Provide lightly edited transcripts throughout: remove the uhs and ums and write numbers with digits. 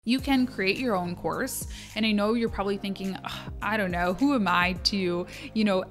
You can create your own course. And I know you're probably thinking, I don't know, who am I to,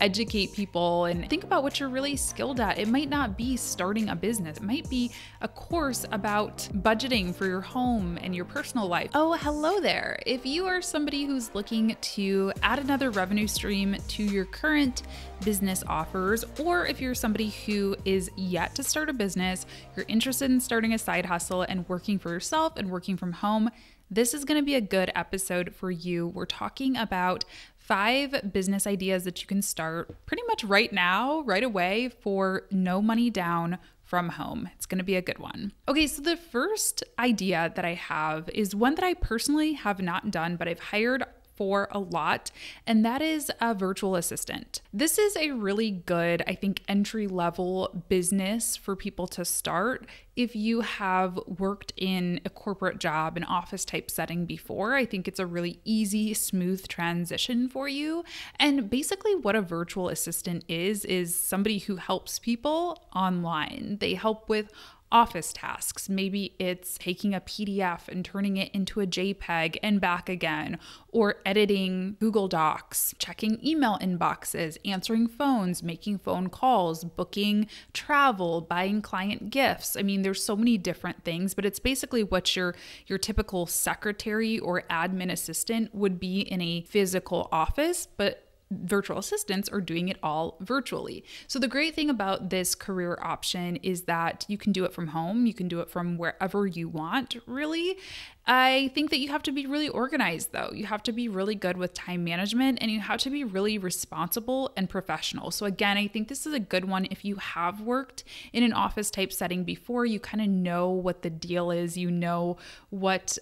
educate people? And think about what you're really skilled at. It might not be starting a business. It might be a course about budgeting for your home and your personal life. Oh, hello there. If you are somebody who's looking to add another revenue stream to your current business offers, or if you're somebody who is yet to start a business, you're interested in starting a side hustle and working for yourself and working from home, this is going to be a good episode for you. We're talking about 5 business ideas that you can start pretty much right now, right away, for no money down from home. It's going to be a good one. Okay, so the first idea that I have is one that I personally have not done, but I've hired for a lot, and that is a virtual assistant. This is a really good, I think, entry-level business for people to start. If you have worked in a corporate job, an office type setting before, I think it's a really easy, smooth transition for you. And basically what a virtual assistant is somebody who helps people online. They help with office tasks. Maybe it's taking a PDF and turning it into a JPEG and back again, or editing Google Docs, checking email inboxes, answering phones, making phone calls, booking travel, buying client gifts. I mean, there's so many different things, but it's basically what your typical secretary or admin assistant would be in a physical office, but virtual assistants are doing it all virtually. So the great thing about this career option is that you can do it from home. You can do it from wherever you want, really. I think that you have to be really organized, though. You have to be really good with time management, and you have to be really responsible and professional. So again, I think this is a good one if you have worked in an office type setting before. You kind of know what the deal is. You know what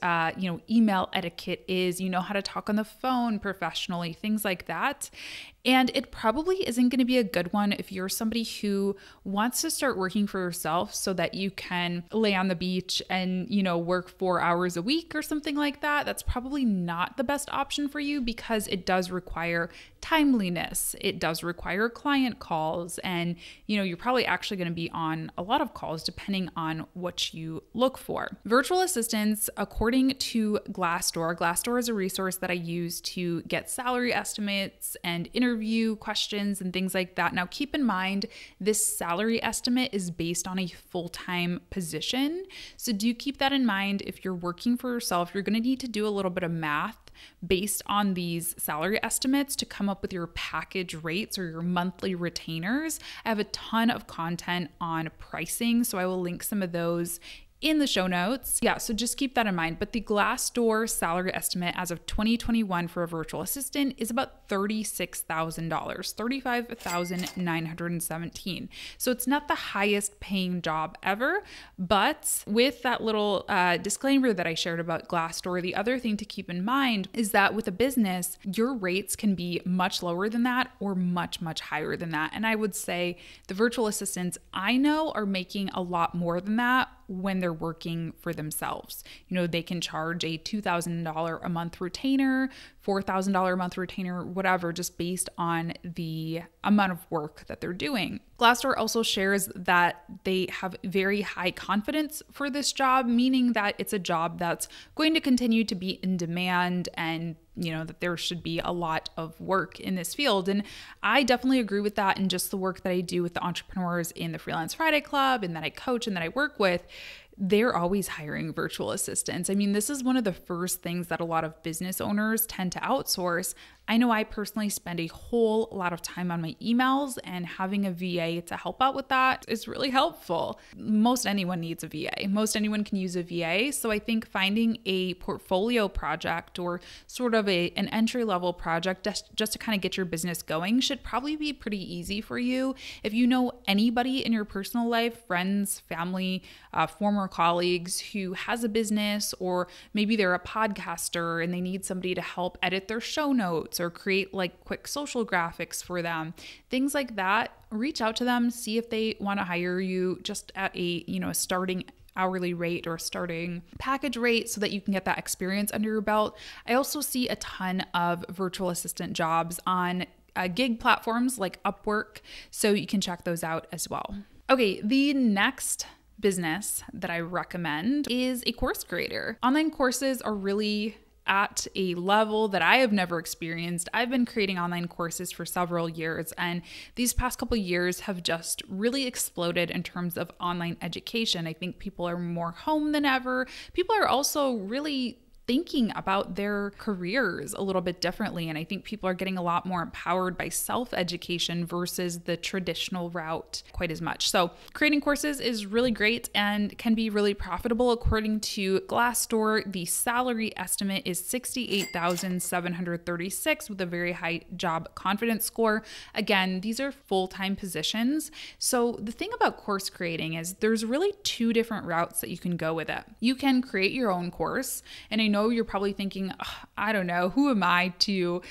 email etiquette is. You know how to talk on the phone professionally, things like that. And it probably isn't going to be a good one if you're somebody who wants to start working for yourself so that you can lay on the beach and, work 4 hours a week or something like that. That's probably not the best option for you because it does require timeliness. It does require client calls. And, you're probably actually going to be on a lot of calls depending on what you look for. Virtual assistants, according to Glassdoor is a resource that I use to get salary estimates and interview questions and things like that. Now, keep in mind, this salary estimate is based on a full-time position. So do keep that in mind. If you're working for yourself, you're going to need to do a little bit of math based on these salary estimates to come up with your package rates or your monthly retainers. I have a ton of content on pricing, so I will link some of those in the show notes. Yeah, so just keep that in mind. But the Glassdoor salary estimate as of 2021 for a virtual assistant is about $36,000, $35,917. So it's not the highest paying job ever, but with that little disclaimer that I shared about Glassdoor, the other thing to keep in mind is that with a business, your rates can be much lower than that or much, much higher than that. And I would say the virtual assistants I know are making a lot more than that when they're working for themselves. They can charge a $2,000 a month retainer, $4,000 a month retainer, whatever, just based on the amount of work that they're doing. Glassdoor also shares that they have very high confidence for this job, meaning that it's a job that's going to continue to be in demand and that there should be a lot of work in this field. And I definitely agree with that. And just the work that I do with the entrepreneurs in the Freelance Friday Club and that I coach and that I work with, they're always hiring virtual assistants. I mean, this is one of the first things that a lot of business owners tend to outsource. I know I personally spend a whole lot of time on my emails, and having a VA to help out with that is really helpful. Most anyone needs a VA. Most anyone can use a VA. So I think finding a portfolio project or sort of an entry-level project just to kind of get your business going should probably be pretty easy for you. If you know anybody in your personal life, friends, family, former colleagues who has a business, or maybe they're a podcaster and they need somebody to help edit their show notes or create like quick social graphics for them, things like that, reach out to them, see if they want to hire you just at a starting hourly rate or starting package rate so that you can get that experience under your belt. I also see a ton of virtual assistant jobs on gig platforms like Upwork, so you can check those out as well. Okay, the next business that I recommend is a course creator. Online courses are really at a level that I have never experienced. I've been creating online courses for several years, and these past couple of years have just really exploded in terms of online education. I think people are more home than ever. People are also really thinking about their careers a little bit differently. And I think people are getting a lot more empowered by self-education versus the traditional route quite as much. So creating courses is really great and can be really profitable. According to Glassdoor, the salary estimate is $68,736 with a very high job confidence score. Again, these are full-time positions. So the thing about course creating is there's really two different routes that you can go with it. You can create your own course, and I know you're probably thinking, I don't know, who am I to,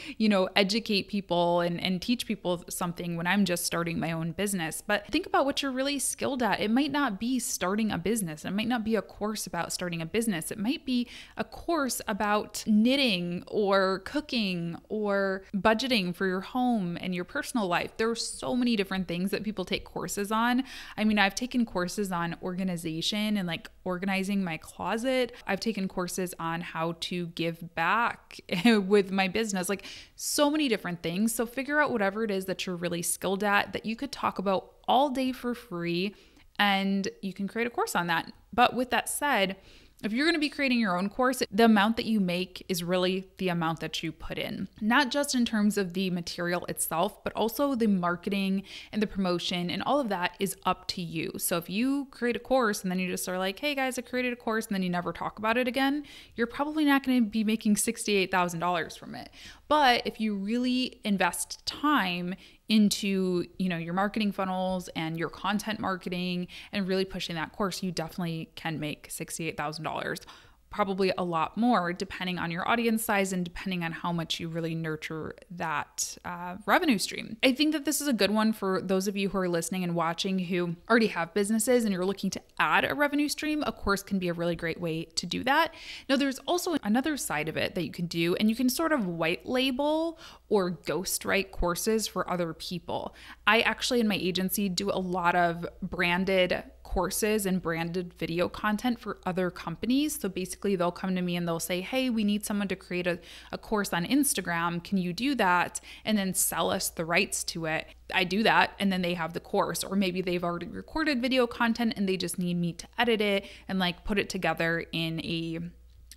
educate people and teach people something when I'm just starting my own business? But think about what you're really skilled at. It might not be starting a business. It might not be a course about starting a business. It might be a course about knitting or cooking or budgeting for your home and your personal life. There are so many different things that people take courses on. I mean, I've taken courses on organization and like organizing my closet. I've taken courses on how to give back with my business, like so many different things. So figure out whatever it is that you're really skilled at that you could talk about all day for free, and you can create a course on that. But with that said, if you're going to be creating your own course, the amount that you make is really the amount that you put in, not just in terms of the material itself, but also the marketing and the promotion and all of that is up to you. So if you create a course and then you just are like, hey guys, I created a course, and then you never talk about it again, you're probably not going to be making $68,000 from it. But if you really invest time into, your marketing funnels and your content marketing and really pushing that course, you definitely can make $68,000. Probably a lot more depending on your audience size and depending on how much you really nurture that revenue stream. I think that this is a good one for those of you who are listening and watching who already have businesses and you're looking to add a revenue stream. A course can be a really great way to do that. Now, there's also another side of it that you can do, and you can sort of white label or ghostwrite courses for other people. I actually, in my agency, do a lot of branded courses and branded video content for other companies. So basically they'll come to me and they'll say, hey, we need someone to create a course on Instagram. Can you do that? And then sell us the rights to it. I do that, and then they have the course. Or maybe they've already recorded video content and they just need me to edit it and like put it together in a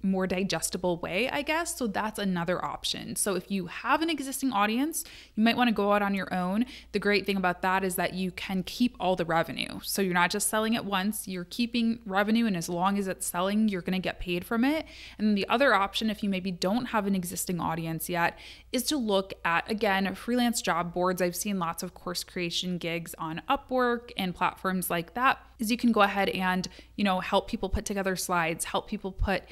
more digestible way, I guess. So that's another option. So if you have an existing audience, you might want to go out on your own. The great thing about that is that you can keep all the revenue. So you're not just selling it once, you're keeping revenue, and as long as it's selling, you're going to get paid from it. And then the other option, if you maybe don't have an existing audience yet, is to look at, again, freelance job boards. I've seen lots of course creation gigs on Upwork and platforms like that. Is you can go ahead and, help people put together slides, help people put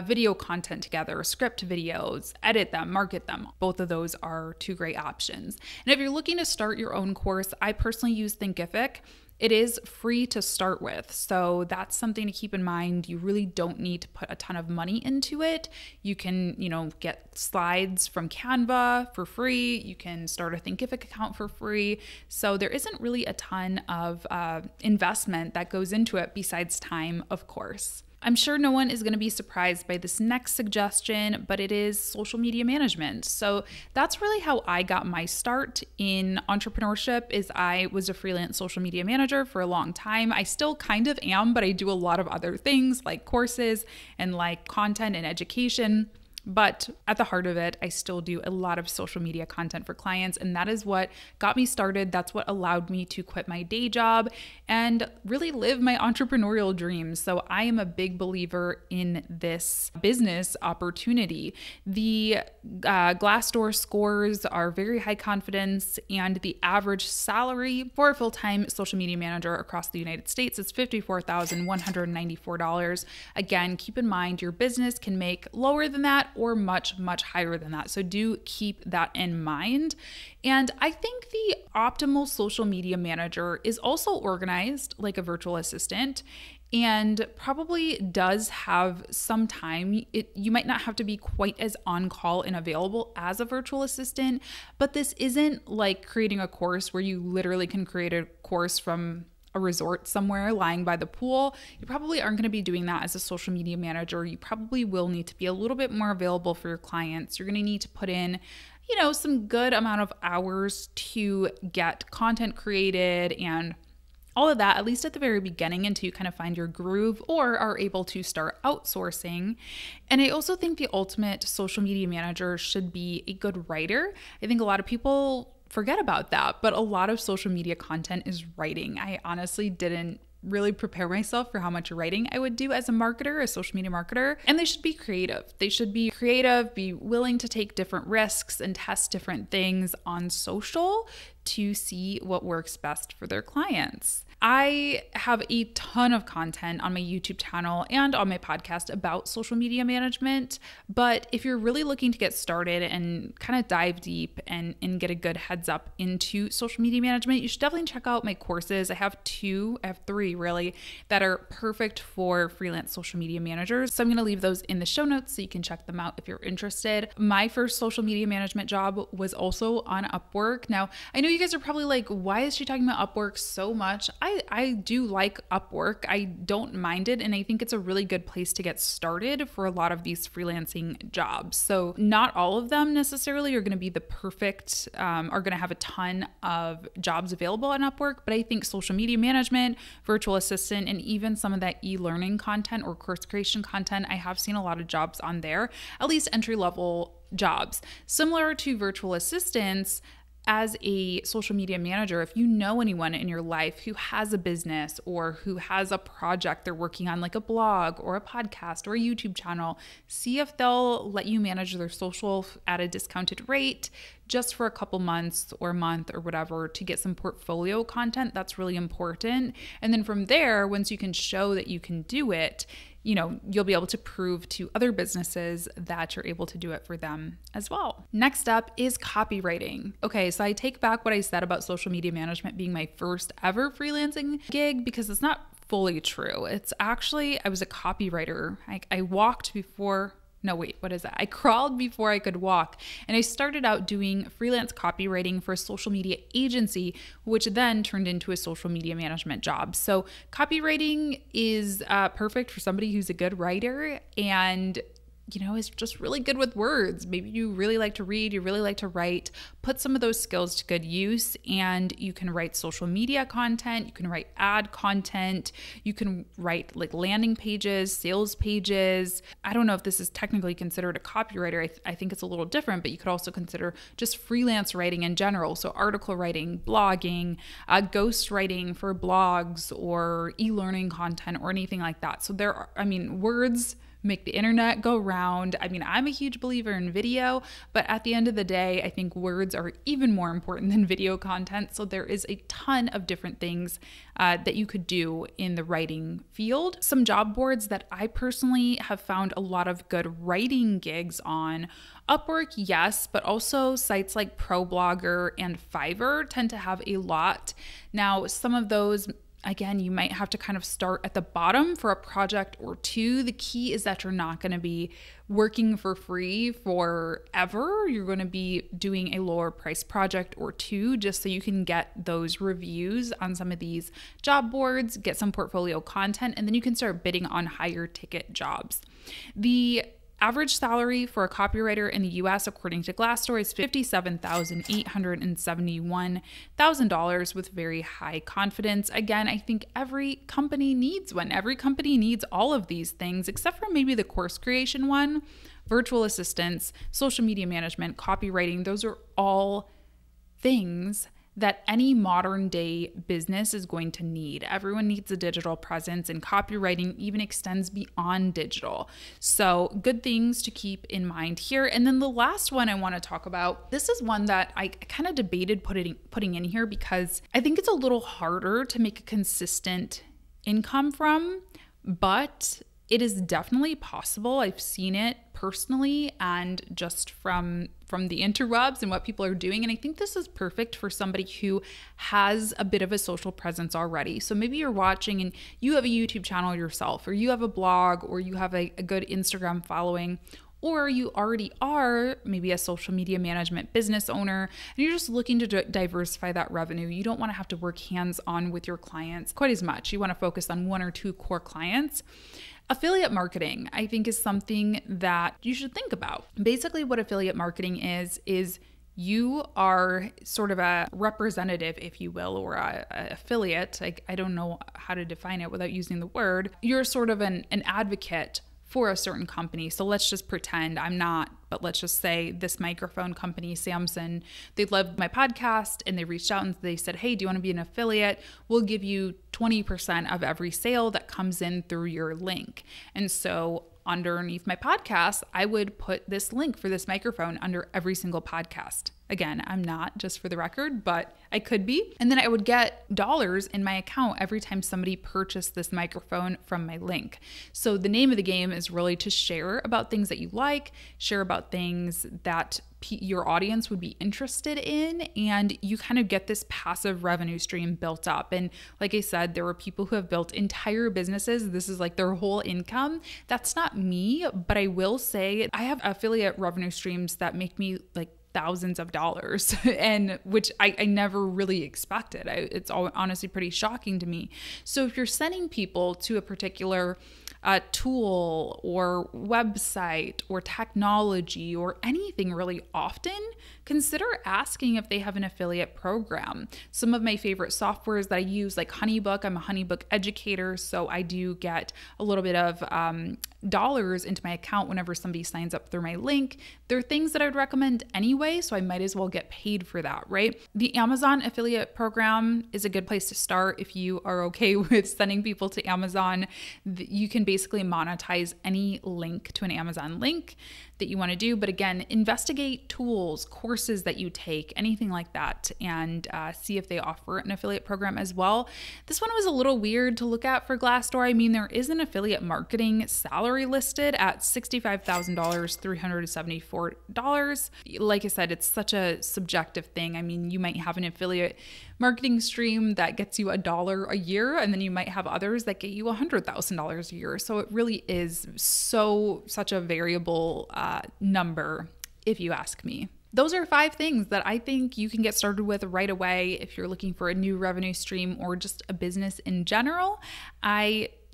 video content together, script videos, edit them, market them. Both of those are two great options. And if you're looking to start your own course, I personally use Thinkific. It is free to start with. So that's something to keep in mind. You really don't need to put a ton of money into it. You can, get slides from Canva for free. You can start a Thinkific account for free. So there isn't really a ton of investment that goes into it besides time, of course. I'm sure no one is going to be surprised by this next suggestion, but it is social media management. So that's really how I got my start in entrepreneurship. Is I was a freelance social media manager for a long time. I still kind of am, but I do a lot of other things like courses and like content and education. But at the heart of it, I still do a lot of social media content for clients. And that is what got me started. That's what allowed me to quit my day job and really live my entrepreneurial dreams. So I am a big believer in this business opportunity. The Glassdoor scores are very high confidence, and the average salary for a full-time social media manager across the United States is $54,194. Again, keep in mind your business can make lower than that or much, much higher than that. So do keep that in mind. And I think the optimal social media manager is also organized like a virtual assistant and probably does have some time. You might not have to be quite as on call and available as a virtual assistant, but this isn't like creating a course where you literally can create a course from a resort somewhere lying by the pool, you probably aren't going to be doing that as a social media manager. You probably will need to be a little bit more available for your clients. You're going to need to put in, some good amount of hours to get content created and all of that, at least at the very beginning, until you kind of find your groove or are able to start outsourcing. And I also think the ultimate social media manager should be a good writer. I think a lot of people forget about that, but a lot of social media content is writing. I honestly didn't really prepare myself for how much writing I would do as a marketer, a social media marketer. And they should be creative. They should be creative, be willing to take different risks and test different things on social to see what works best for their clients. I have a ton of content on my YouTube channel and on my podcast about social media management, but if you're really looking to get started and kind of dive deep and get a good heads up into social media management, you should definitely check out my courses. I have three really, that are perfect for freelance social media managers. So I'm going to leave those in the show notes so you can check them out if you're interested. My first social media management job was also on Upwork. Now, I know you guys are probably like, why is she talking about Upwork so much? I do like Upwork. I don't mind it. And I think it's a really good place to get started for a lot of these freelancing jobs. So not all of them necessarily are going to be the perfect, are going to have a ton of jobs available on Upwork. But I think social media management, virtual assistant, and even some of that e-learning content or course creation content, I have seen a lot of jobs on there, at least entry-level jobs. Similar to virtual assistants, as a social media manager, if you know anyone in your life who has a business or who has a project they're working on, like a blog or a podcast or a YouTube channel, see if they'll let you manage their social at a discounted rate just for a couple months or a month or whatever to get some portfolio content. That's really important. And then from there, once you can show that you can do it, you'll be able to prove to other businesses that you're able to do it for them as well. Next up is copywriting. Okay, so I take back what I said about social media management being my first ever freelancing gig because it's not fully true. It's actually, I was a copywriter. I walked before. No, wait, what is that? I crawled before I could walk. And I started out doing freelance copywriting for a social media agency, which then turned into a social media management job. So copywriting is perfect for somebody who's a good writer and is just really good with words. Maybe you really like to read, you really like to write, put some of those skills to good use, and you can write social media content, you can write ad content, you can write like landing pages, sales pages. I don't know if this is technically considered a copywriter. I think it's a little different, but you could also consider just freelance writing in general. So article writing, blogging, ghost writing for blogs or e-learning content or anything like that. So words make the internet go round. I'm a huge believer in video, but at the end of the day, I think words are even more important than video content. So there is a ton of different things that you could do in the writing field. Some job boards that I personally have found a lot of good writing gigs on. Upwork, yes, but also sites like ProBlogger and Fiverr tend to have a lot. Now, some of those, again, you might have to kind of start at the bottom for a project or two. The key is that you're not going to be working for free forever. You're going to be doing a lower price project or two just so you can get those reviews on some of these job boards, get some portfolio content, and then you can start bidding on higher ticket jobs. The average salary for a copywriter in the US, according to Glassdoor, is $57,871,000 with very high confidence. Again, I think every company needs one. Every company needs all of these things, except for maybe the course creation one, virtual assistants, social media management, copywriting. Those are all things that any modern day business is going to need. Everyone needs a digital presence, and copywriting even extends beyond digital. So good things to keep in mind here. And then the last one I want to talk about, this is one that I kind of debated putting in here because I think it's a little harder to make a consistent income from, but it is definitely possible. I've seen it personally and just from the interwebs and what people are doing. And I think this is perfect for somebody who has a bit of a social presence already. So maybe you're watching and you have a YouTube channel yourself, or you have a blog, or you have a good Instagram following, or you already are maybe a social media management business owner and you're just looking to diversify that revenue. You don't want to have to work hands-on with your clients quite as much. You want to focus on one or two core clients. Affiliate marketing, I think, is something that you should think about. Basically, what affiliate marketing is you are sort of a representative, if you will, or a affiliate. I don't know how to define it without using the word. You're sort of an advocate for a certain company. So let's just pretend I'm not, but let's just say this microphone company, Samson, they loved my podcast and they reached out and they said, hey, do you want to be an affiliate? We'll give you 20% of every sale that comes in through your link. And so underneath my podcast, I would put this link for this microphone under every single podcast. Again, I'm not, just for the record, but I could be. And then I would get dollars in my account every time somebody purchased this microphone from my link. So the name of the game is really to share about things that you like, share about things that your audience would be interested in, and you kind of get this passive revenue stream built up. And like I said, there are people who have built entire businesses. This is like their whole income. That's not me, but I will say I have affiliate revenue streams that make me like thousands of dollars, and which I never really expected. It's honestly pretty shocking to me. So if you're sending people to a particular tool or website or technology or anything really often, consider asking if they have an affiliate program. Some of my favorite softwares that I use, like HoneyBook, I'm a HoneyBook educator, so I do get a little bit of dollars into my account whenever somebody signs up through my link. They're things that I would recommend anyway, so I might as well get paid for that, right? The Amazon affiliate program is a good place to start if you are okay with sending people to Amazon. You can basically monetize any link to an Amazon link that you want to do. But again, investigate tools, courses that you take, anything like that, and see if they offer an affiliate program as well. This one was a little weird to look at for Glassdoor. I mean, there is an affiliate marketing salary listed at $65,000, $374. Like I said, it's such a subjective thing. I mean, you might have an affiliate marketing stream that gets you $1 a year, and then you might have others that get you $100,000 a year. So it really is such a variable number, if you ask me. Those are 5 things that I think you can get started with right away if you're looking for a new revenue stream or just a business in general.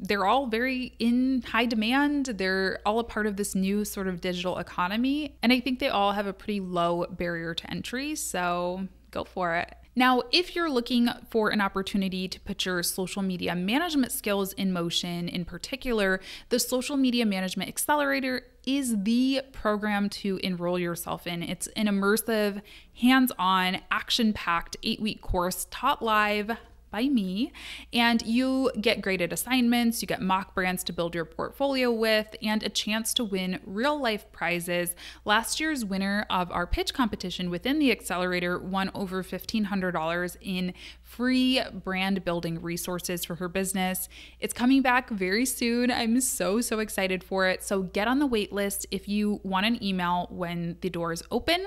They're all very in high demand. They're all a part of this new sort of digital economy. And I think they all have a pretty low barrier to entry. So go for it. Now, if you're looking for an opportunity to put your social media management skills in motion, in particular, the Social Media Management Accelerator is the program to enroll yourself in. It's an immersive, hands-on, action-packed 8-week course taught live by me, and you get graded assignments, you get mock brands to build your portfolio with, and a chance to win real-life prizes. Last year's winner of our pitch competition within the accelerator won over $1,500 in free brand building resources for her business. It's coming back very soon. I'm so excited for it. So get on the wait list if you want an email when the doors open.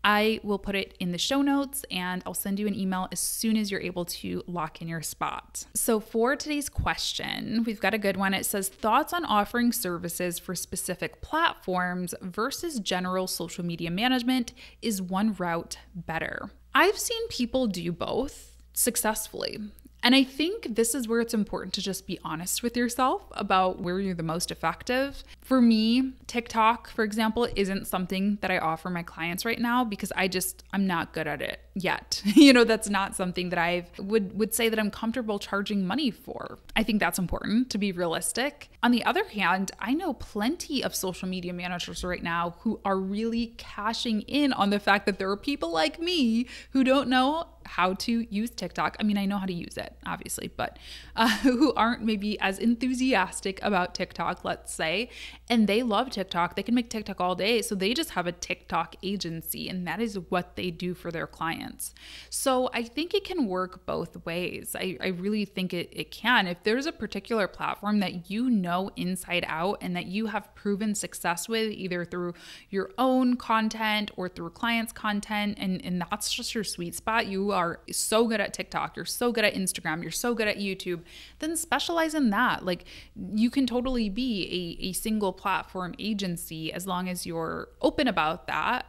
I will put it in the show notes, and I'll send you an email as soon as you're able to lock in your spot. So for today's question, we've got a good one. It says, thoughts on offering services for specific platforms versus general social media management. Is one route better? I've seen people do both successfully. And I think this is where it's important to just be honest with yourself about where you're the most effective. For me, TikTok, for example, isn't something that I offer my clients right now because I'm not good at it yet. That's not something that I would say that I'm comfortable charging money for. I think that's important to be realistic. On the other hand, I know plenty of social media managers right now who are really cashing in on the fact that there are people like me who don't know how to use TikTok. I mean, I know how to use it, obviously, but who aren't maybe as enthusiastic about TikTok, let's say, and they love TikTok. They can make TikTok all day. So they just have a TikTok agency, and that is what they do for their clients. So I think it can work both ways. I really think it can. If there's a particular platform that you know inside out and that you have proven success with, either through your own content or through clients' content, and that's just your sweet spot, you are so good at TikTok, you're so good at Instagram, you're so good at YouTube, then specialize in that. Like you can totally be a single platform agency as long as you're open about that,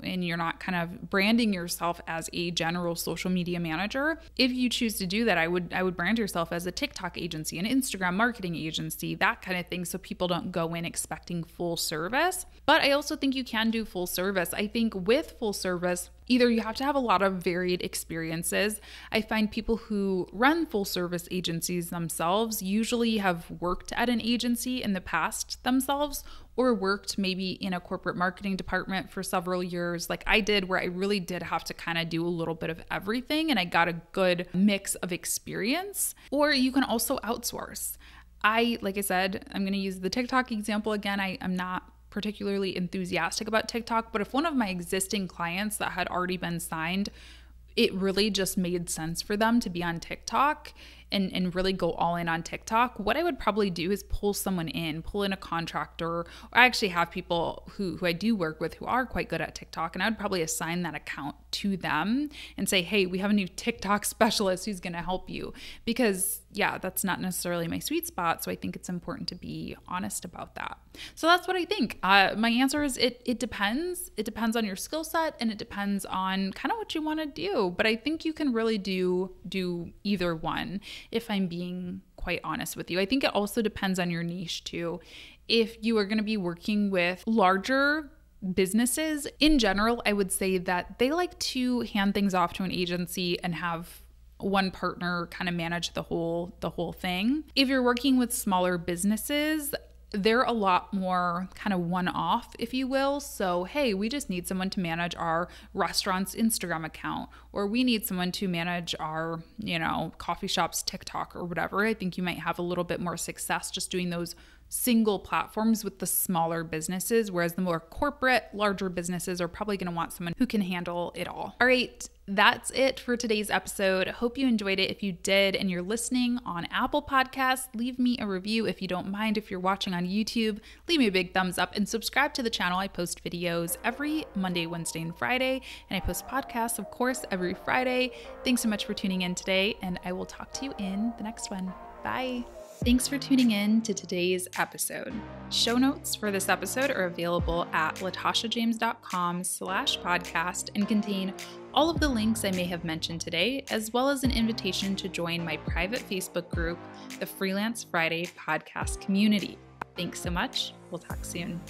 and you're not kind of branding yourself as a general social media manager. If you choose to do that, I would brand yourself as a TikTok agency, an Instagram marketing agency, that kind of thing, so people don't go in expecting full service. But I also think you can do full service. I think with full service, either you have to have a lot of varied experiences. I find people who run full service agencies themselves usually have worked at an agency in the past themselves, or worked maybe in a corporate marketing department for several years, like I did, where I really did have to kind of do a little bit of everything and I got a good mix of experience. Or you can also outsource. Like I said, I'm going to use the TikTok example again. I'm not particularly enthusiastic about TikTok, but if one of my existing clients that had already been signed, it really just made sense for them to be on TikTok and really go all in on TikTok, what I would probably do is pull in a contractor. Or I actually have people who I do work with who are quite good at TikTok, and I would probably assign that account to them and say, hey, we have a new TikTok specialist who's going to help you. Because yeah, that's not necessarily my sweet spot. So I think it's important to be honest about that. So that's what I think. My answer is it depends. It depends on your skill set, and it depends on kind of what you want to do. But I think you can really do either one, if I'm being quite honest with you. I think it also depends on your niche too. If you are going to be working with larger businesses in general, I would say that they like to hand things off to an agency and have one partner kind of manage the whole thing. If you're working with smaller businesses, they're a lot more kind of one-off, if you will. So, hey, we just need someone to manage our restaurant's Instagram account, or we need someone to manage our, coffee shop's TikTok or whatever. I think you might have a little bit more success just doing those single platforms with the smaller businesses, whereas the more corporate, larger businesses are probably going to want someone who can handle it all. All right, that's it for today's episode. Hope you enjoyed it. If you did and you're listening on Apple Podcasts, leave me a review if you don't mind. If you're watching on YouTube, leave me a big thumbs up and subscribe to the channel. I post videos every Monday, Wednesday, and Friday, and I post podcasts, of course, every Friday. Thanks so much for tuning in today, and I will talk to you in the next one. Bye. Thanks for tuning in to today's episode. Show notes for this episode are available at latashajames.com/podcast and contain all of the links I may have mentioned today, as well as an invitation to join my private Facebook group, the Freelance Friday Podcast Community. Thanks so much. We'll talk soon.